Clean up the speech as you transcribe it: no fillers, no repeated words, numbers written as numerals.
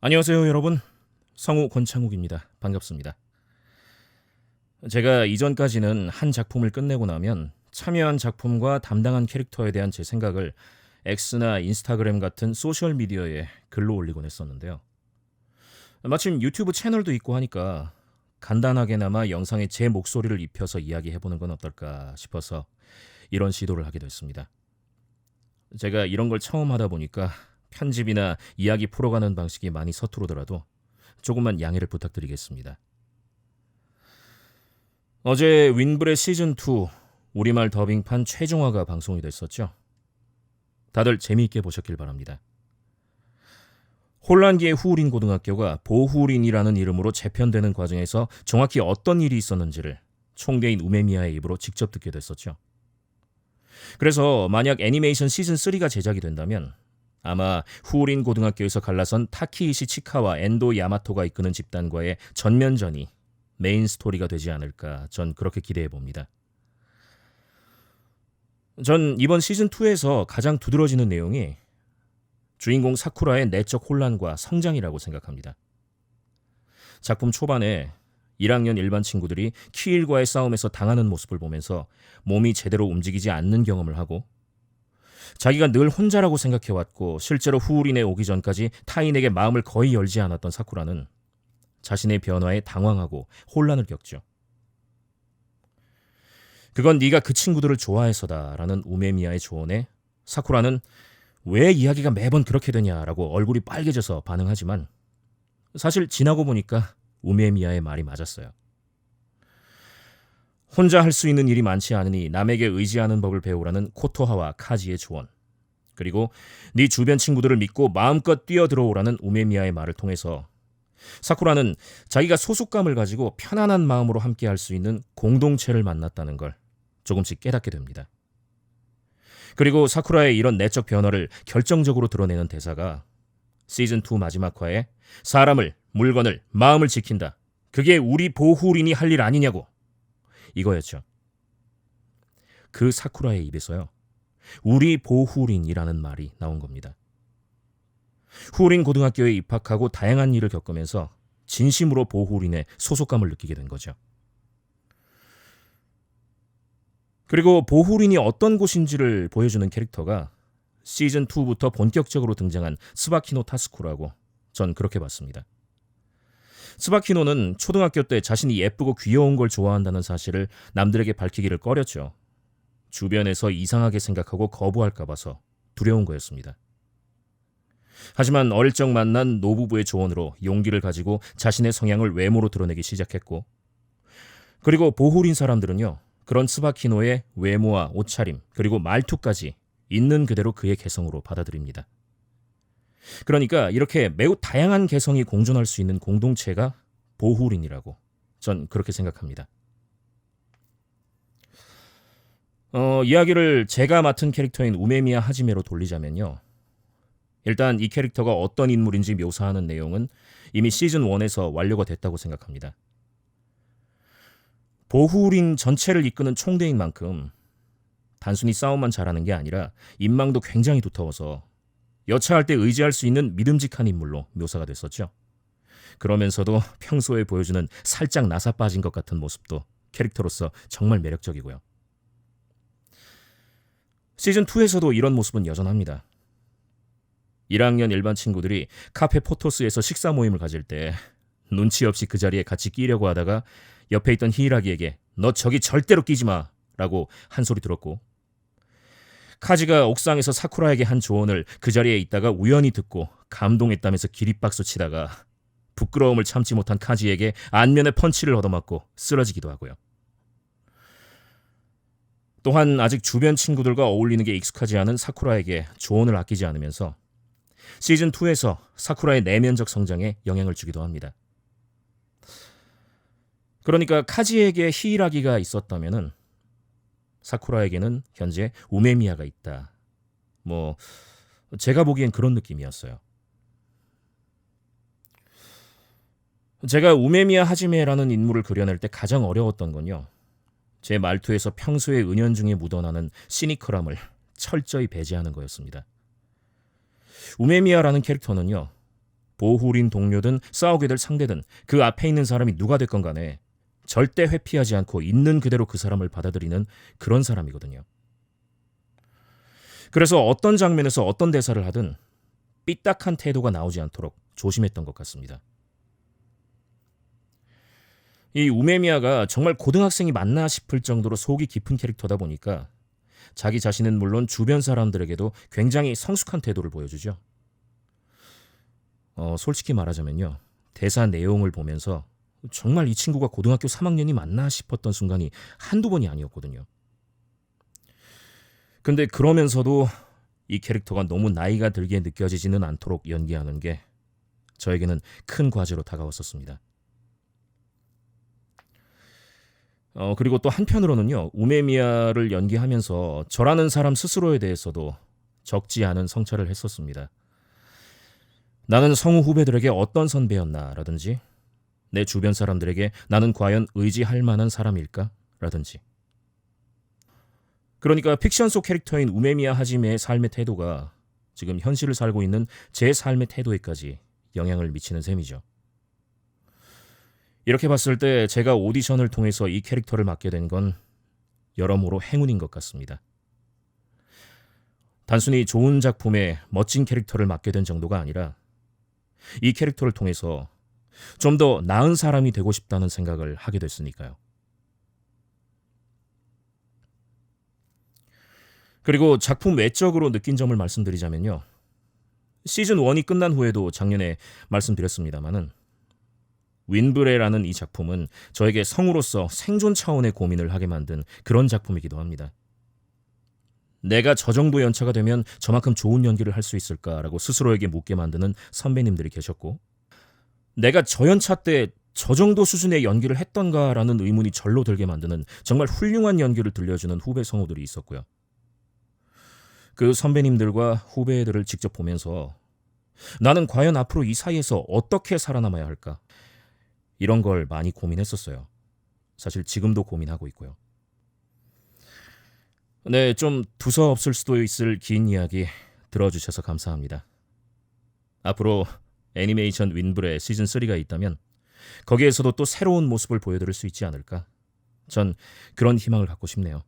안녕하세요, 여러분. 성우 권창욱입니다. 반갑습니다. 제가 이전까지는 한 작품을 끝내고 나면 참여한 작품과 담당한 캐릭터에 대한 제 생각을 X나 인스타그램 같은 소셜 미디어에 글로 올리곤 했었는데요. 마침 유튜브 채널도 있고 하니까 간단하게나마 영상에 제 목소리를 입혀서 이야기해보는 건 어떨까 싶어서 이런 시도를 하게 됐습니다. 제가 이런 걸 처음 하다 보니까 편집이나 이야기 풀어가는 방식이 많이 서투르더라도 조금만 양해를 부탁드리겠습니다. 어제 윈브레 시즌2 우리말 더빙판 최종화가 방송이 됐었죠. 다들 재미있게 보셨길 바랍니다. 혼란기의 후린 고등학교가 보후린이라는 이름으로 재편되는 과정에서 정확히 어떤 일이 있었는지를 총대인 우메미야의 입으로 직접 듣게 됐었죠. 그래서 만약 애니메이션 시즌3가 제작이 된다면 아마 후린 고등학교에서 갈라선 타키이시 치카와 엔도 야마토가 이끄는 집단과의 전면전이 메인 스토리가 되지 않을까 전 그렇게 기대해 봅니다. 전 이번 시즌2에서 가장 두드러지는 내용이 주인공 사쿠라의 내적 혼란과 성장이라고 생각합니다. 작품 초반에 1학년 일반 친구들이 키일과의 싸움에서 당하는 모습을 보면서 몸이 제대로 움직이지 않는 경험을 하고 자기가 늘 혼자라고 생각해왔고 실제로 후린에 오기 전까지 타인에게 마음을 거의 열지 않았던 사쿠라는 자신의 변화에 당황하고 혼란을 겪죠. 그건 네가 그 친구들을 좋아해서다라는 우메미야의 조언에 사쿠라는 왜 이야기가 매번 그렇게 되냐라고 얼굴이 빨개져서 반응하지만 사실 지나고 보니까 우메미야의 말이 맞았어요. 혼자 할 수 있는 일이 많지 않으니 남에게 의지하는 법을 배우라는 코토하와 카지의 조언, 그리고 네 주변 친구들을 믿고 마음껏 뛰어들어오라는 우메미야의 말을 통해서 사쿠라는 자기가 소속감을 가지고 편안한 마음으로 함께 할 수 있는 공동체를 만났다는 걸 조금씩 깨닫게 됩니다. 그리고 사쿠라의 이런 내적 변화를 결정적으로 드러내는 대사가 시즌2 마지막 화에 사람을, 물건을, 마음을 지킨다. 그게 우리 보후린이 할 일 아니냐고. 이거였죠. 그 사쿠라의 입에서요. 우리 보후린이라는 말이 나온 겁니다. 후린 고등학교에 입학하고 다양한 일을 겪으면서 진심으로 보후린의 소속감을 느끼게 된 거죠. 그리고 보후린이 어떤 곳인지를 보여주는 캐릭터가 시즌2부터 본격적으로 등장한 스바키노 타스쿠라고 전 그렇게 봤습니다. 스바키노는 초등학교 때 자신이 예쁘고 귀여운 걸 좋아한다는 사실을 남들에게 밝히기를 꺼렸죠. 주변에서 이상하게 생각하고 거부할까 봐서 두려운 거였습니다. 하지만 어릴 적 만난 노부부의 조언으로 용기를 가지고 자신의 성향을 외모로 드러내기 시작했고, 그리고 보후린 사람들은요, 그런 스바키노의 외모와 옷차림 그리고 말투까지 있는 그대로 그의 개성으로 받아들입니다. 그러니까 이렇게 매우 다양한 개성이 공존할 수 있는 공동체가 보후린이라고 전 그렇게 생각합니다. 이야기를 제가 맡은 캐릭터인 우메미야 하지메로 돌리자면요. 일단 이 캐릭터가 어떤 인물인지 묘사하는 내용은 이미 시즌1에서 완료가 됐다고 생각합니다. 보후린 전체를 이끄는 총대인 만큼 단순히 싸움만 잘하는 게 아니라 인망도 굉장히 두터워서 여차할 때 의지할 수 있는 믿음직한 인물로 묘사가 됐었죠. 그러면서도 평소에 보여주는 살짝 나사 빠진 것 같은 모습도 캐릭터로서 정말 매력적이고요. 시즌2에서도 이런 모습은 여전합니다. 1학년 일반 친구들이 카페 포토스에서 식사 모임을 가질 때 눈치 없이 그 자리에 같이 끼려고 하다가 옆에 있던 히이라기에게 너 저기 절대로 끼지 마 라고 한 소리 들었고, 카지가 옥상에서 사쿠라에게 한 조언을 그 자리에 있다가 우연히 듣고 감동했다면서 기립박수 치다가 부끄러움을 참지 못한 카지에게 안면에 펀치를 얻어맞고 쓰러지기도 하고요. 또한 아직 주변 친구들과 어울리는 게 익숙하지 않은 사쿠라에게 조언을 아끼지 않으면서 시즌2에서 사쿠라의 내면적 성장에 영향을 주기도 합니다. 그러니까 카지에게 히이라기가 있었다면은 사쿠라에게는 현재 우메미야가 있다. 제가 보기엔 그런 느낌이었어요. 제가 우메미야 하지메라는 인물을 그려낼 때 가장 어려웠던 건요. 제 말투에서 평소에 은연중에 묻어나는 시니컬함을 철저히 배제하는 거였습니다. 우메미야라는 캐릭터는요. 보호린 동료든 싸우게 될 상대든 그 앞에 있는 사람이 누가 됐건 간에 절대 회피하지 않고 있는 그대로 그 사람을 받아들이는 그런 사람이거든요. 그래서 어떤 장면에서 어떤 대사를 하든 삐딱한 태도가 나오지 않도록 조심했던 것 같습니다. 이 우메미야가 정말 고등학생이 맞나 싶을 정도로 속이 깊은 캐릭터다 보니까 자기 자신은 물론 주변 사람들에게도 굉장히 성숙한 태도를 보여주죠. 솔직히 말하자면요. 대사 내용을 보면서 정말 이 친구가 고등학교 3학년이 맞나 싶었던 순간이 한두 번이 아니었거든요. 근데 그러면서도 이 캐릭터가 너무 나이가 들게 느껴지지는 않도록 연기하는 게 저에게는 큰 과제로 다가왔었습니다. 그리고 또 한편으로는요. 우메미야를 연기하면서 저라는 사람 스스로에 대해서도 적지 않은 성찰을 했었습니다. 나는 성우 후배들에게 어떤 선배였나 라든지 내 주변 사람들에게 나는 과연 의지할 만한 사람일까? 라든지. 그러니까 픽션 속 캐릭터인 우메미야 하지메의 삶의 태도가 지금 현실을 살고 있는 제 삶의 태도에까지 영향을 미치는 셈이죠. 이렇게 봤을 때 제가 오디션을 통해서 이 캐릭터를 맡게 된 건 여러모로 행운인 것 같습니다. 단순히 좋은 작품에 멋진 캐릭터를 맡게 된 정도가 아니라 이 캐릭터를 통해서 좀 더 나은 사람이 되고 싶다는 생각을 하게 됐으니까요. 그리고 작품 외적으로 느낀 점을 말씀드리자면요. 시즌 1이 끝난 후에도 작년에 말씀드렸습니다마는 윈브레라는 이 작품은 저에게 성우로서 생존 차원의 고민을 하게 만든 그런 작품이기도 합니다. 내가 저 정도 연차가 되면 저만큼 좋은 연기를 할 수 있을까라고 스스로에게 묻게 만드는 선배님들이 계셨고 내가 저 연차 때 저 정도 수준의 연기를 했던가라는 의문이 절로 들게 만드는 정말 훌륭한 연기를 들려주는 후배 성우들이 있었고요. 그 선배님들과 후배들을 직접 보면서 나는 과연 앞으로 이 사이에서 어떻게 살아남아야 할까? 이런 걸 많이 고민했었어요. 사실 지금도 고민하고 있고요. 네, 좀 두서없을 수도 있을 긴 이야기 들어주셔서 감사합니다. 앞으로 애니메이션 윈브레 시즌 3가 있다면 거기에서도 또 새로운 모습을 보여드릴 수 있지 않을까? 전 그런 희망을 갖고 싶네요.